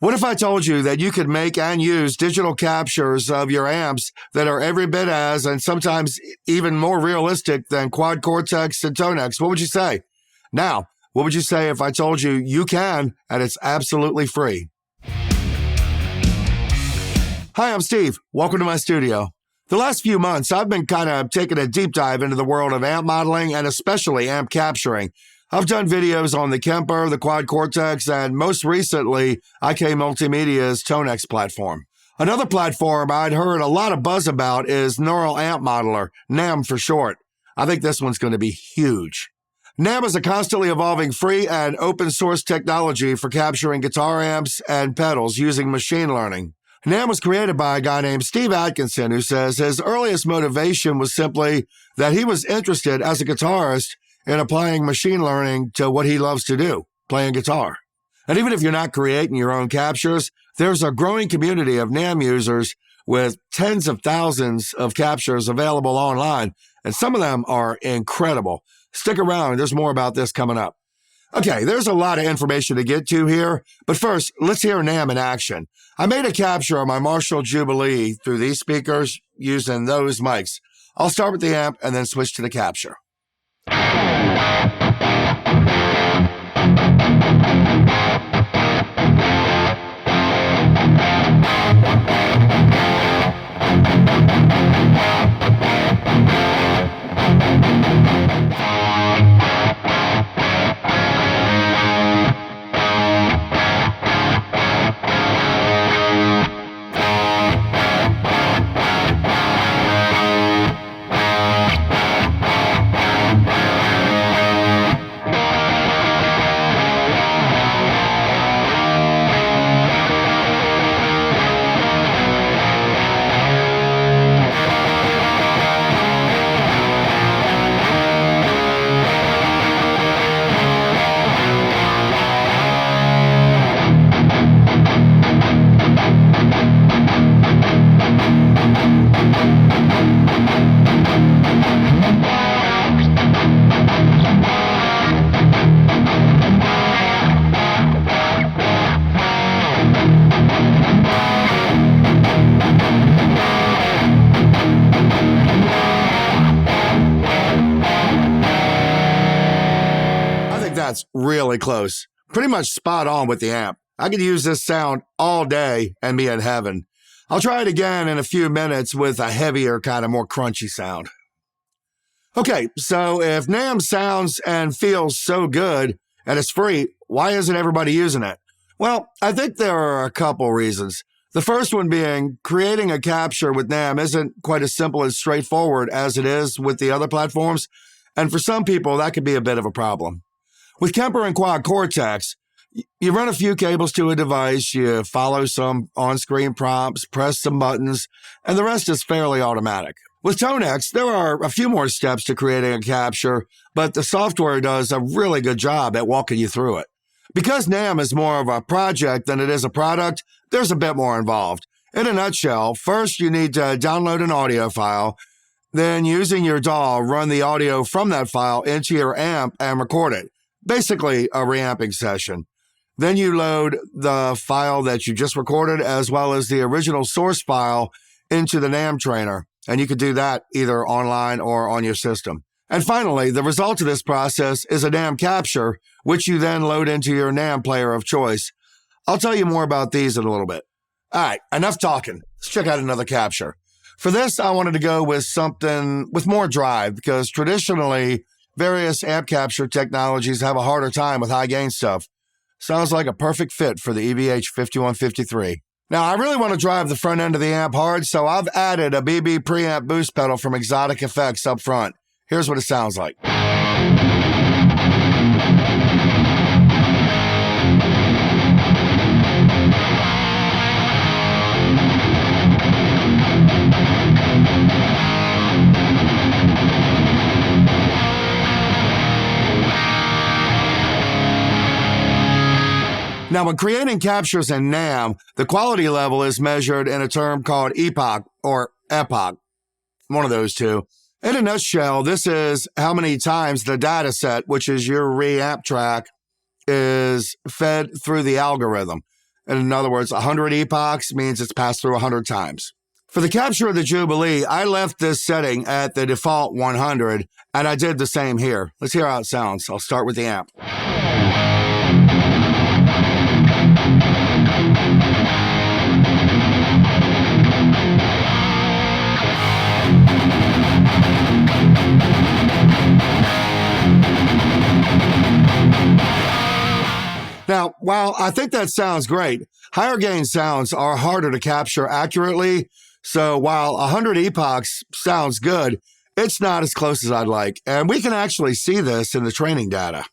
What if I told you that you could make and use digital captures of your amps that are every bit as, and sometimes even more realistic than Quad Cortex and Tonex? What would you say? Now, what would you say if I told you you can, and it's absolutely free? Hi, I'm Steve. Welcome to my studio. The last few months, I've been kind of taking a deep dive into the world of amp modeling and especially amp capturing. I've done videos on the Kemper, the Quad Cortex, and most recently, IK Multimedia's Tonex platform. Another platform I'd heard a lot of buzz about is Neural Amp Modeler, NAM for short. I think this one's going to be huge. NAM is a constantly evolving free and open source technology for capturing guitar amps and pedals using machine learning. NAM was created by a guy named Steve Atkinson, who says his earliest motivation was simply that he was interested as a guitarist in applying machine learning to what he loves to do, playing guitar. And even if you're not creating your own captures, there's a growing community of NAM users with tens of thousands of captures available online, and some of them are incredible. Stick around, there's more about this coming up. Okay, there's a lot of information to get to here, but first, let's hear NAM in action. I made a capture of my Marshall Jubilee through these speakers using those mics. I'll start with the amp and then switch to the capture. That's really close. Pretty much spot on with the amp. I could use this sound all day and be in heaven. I'll try it again in a few minutes with a heavier, kind of more crunchy sound. Okay, so if NAM sounds and feels so good and it's free, why isn't everybody using it? Well, I think there are a couple reasons. The first one being creating a capture with NAM isn't quite as simple and straightforward as it is with the other platforms, and for some people, that could be a bit of a problem. With Kemper and Quad Cortex, you run a few cables to a device, you follow some on-screen prompts, press some buttons, and the rest is fairly automatic. With Tonex, there are a few more steps to creating a capture, but the software does a really good job at walking you through it. Because NAM is more of a project than it is a product, there's a bit more involved. In a nutshell, first you need to download an audio file, then using your DAW, run the audio from that file into your amp and record it. Basically a reamping session. Then you load the file that you just recorded as well as the original source file into the NAM trainer. And you could do that either online or on your system. And finally, the result of this process is a NAM capture, which you then load into your NAM player of choice. I'll tell you more about these in a little bit. All right, enough talking. Let's check out another capture. For this, I wanted to go with something with more drive because traditionally, various amp capture technologies have a harder time with high gain stuff. Sounds like a perfect fit for the EVH 5153. Now, I really want to drive the front end of the amp hard, so I've added a BB preamp boost pedal from Exotic Effects up front. Here's what it sounds like. Now, when creating captures in NAM, the quality level is measured in a term called epoch or epoch, one of those two. In a nutshell, this is how many times the data set, which is your reamp track, is fed through the algorithm. In other words, 100 epochs means it's passed through 100 times. For the capture of the Jubilee, I left this setting at the default 100, and I did the same here. Let's hear how it sounds. I'll start with the amp. Now, while I think that sounds great, higher gain sounds are harder to capture accurately. So while 100 epochs sounds good, it's not as close as I'd like. And we can actually see this in the training data.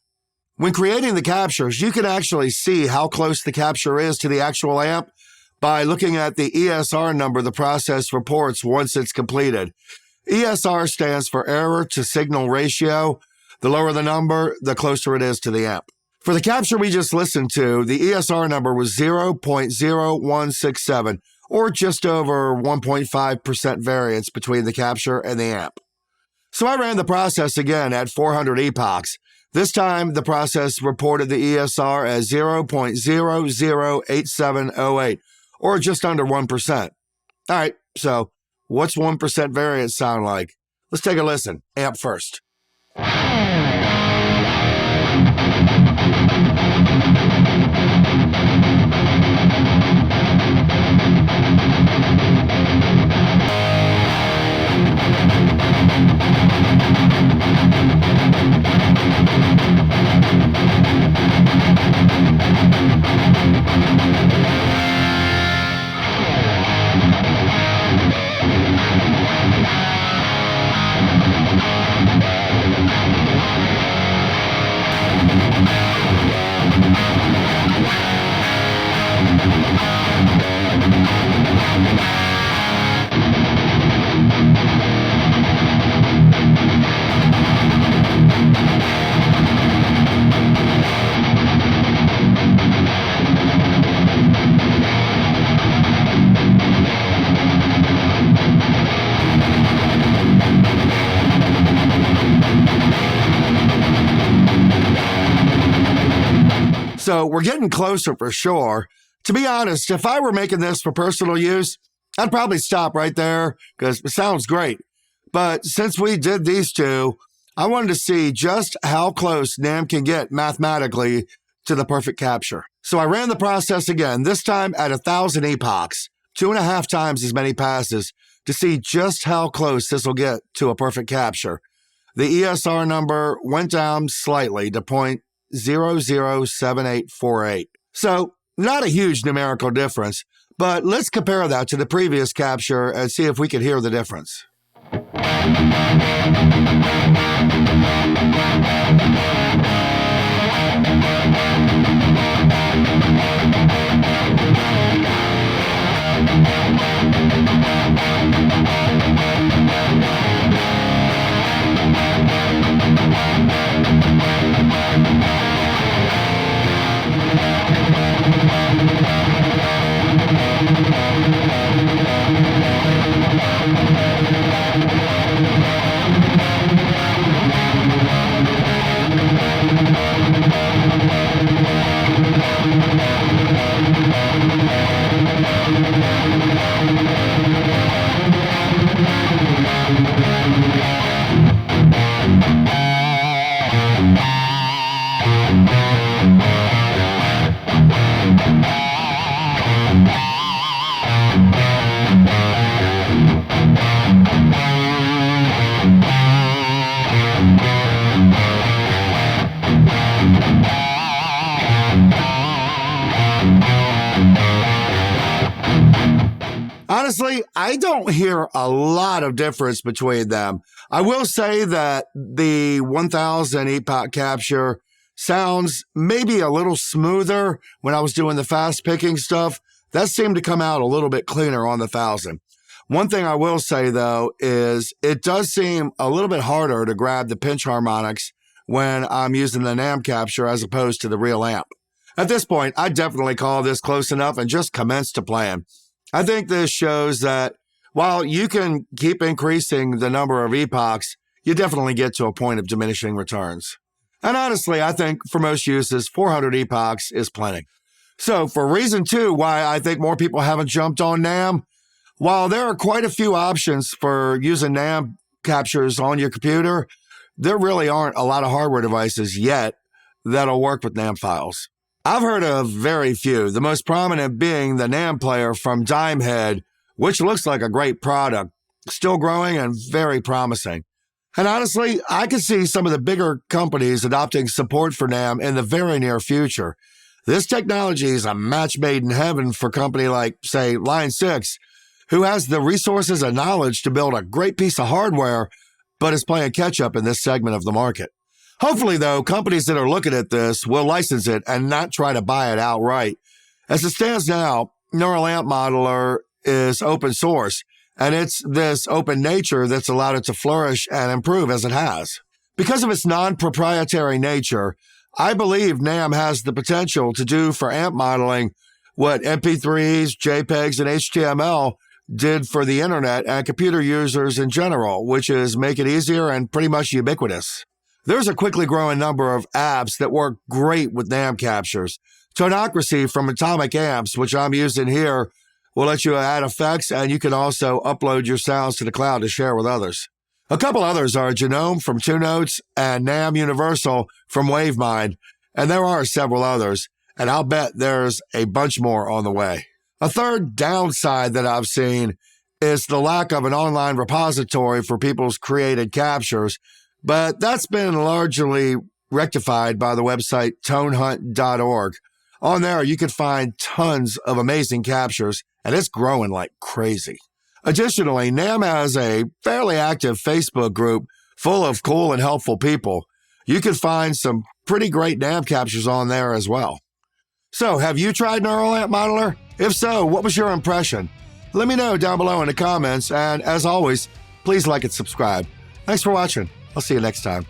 When creating the captures, you can actually see how close the capture is to the actual amp by looking at the ESR number the process reports once it's completed. ESR stands for error to signal ratio. The lower the number, the closer it is to the amp. For the capture we just listened to, the ESR number was 0.0167, or just over 1.5% variance between the capture and the amp. So I ran the process again at 400 epochs. This time, the process reported the ESR as 0.008708, or just under 1%. All right, so what's 1% variance sound like? Let's take a listen. Amp first. So we're getting closer for sure. To be honest, if I were making this for personal use, I'd probably stop right there because it sounds great. But since we did these two, I wanted to see just how close NAMM can get mathematically to the perfect capture. So I ran the process again, this time at 1,000 epochs, 2.5 times as many passes, to see just how close this will get to a perfect capture. The ESR number went down slightly to 0.007848. So not a huge numerical difference, but let's compare that to the previous capture and see if we can hear the difference. Honestly, I don't hear a lot of difference between them. I will say that the 1000 epoch capture sounds maybe a little smoother when I was doing the fast picking stuff. That seemed to come out a little bit cleaner on the 1000. One thing I will say, though, is it does seem a little bit harder to grab the pinch harmonics when I'm using the NAMM capture as opposed to the real amp. At this point, I definitely call this close enough and just commence to plan. I think this shows that while you can keep increasing the number of epochs, you definitely get to a point of diminishing returns. And honestly, I think for most uses, 400 epochs is plenty. So for reason two why I think more people haven't jumped on NAM, while there are quite a few options for using NAM captures on your computer, there really aren't a lot of hardware devices yet that'll work with NAM files. I've heard of very few, the most prominent being the NAM player from Dimehead, which looks like a great product, still growing and very promising. And honestly, I could see some of the bigger companies adopting support for NAM in the very near future. This technology is a match made in heaven for a company like, say, Line 6, who has the resources and knowledge to build a great piece of hardware, but is playing catch up in this segment of the market. Hopefully, though, companies that are looking at this will license it and not try to buy it outright. As it stands now, Neural Amp Modeler is open source, and it's this open nature that's allowed it to flourish and improve as it has. Because of its non-proprietary nature, I believe NAM has the potential to do for amp modeling what MP3s, JPEGs, and HTML did for the internet and computer users in general, which is make it easier and pretty much ubiquitous. There's a quickly growing number of apps that work great with NAM captures. Tonocracy from Atomic Amps, which I'm using here, will let you add effects, and you can also upload your sounds to the cloud to share with others. A couple others are Genome from Two Notes and NAM Universal from Wavemind, and there are several others, and I'll bet there's a bunch more on the way. A third downside that I've seen is the lack of an online repository for people's created captures, but that's been largely rectified by the website tonehunt.org. On there, you can find tons of amazing captures, and it's growing like crazy. Additionally, NAM has a fairly active Facebook group full of cool and helpful people. You can find some pretty great NAM captures on there as well. So, have you tried Neural Amp Modeler? If so, what was your impression? Let me know down below in the comments, and as always, please like and subscribe. Thanks for watching. I'll see you next time.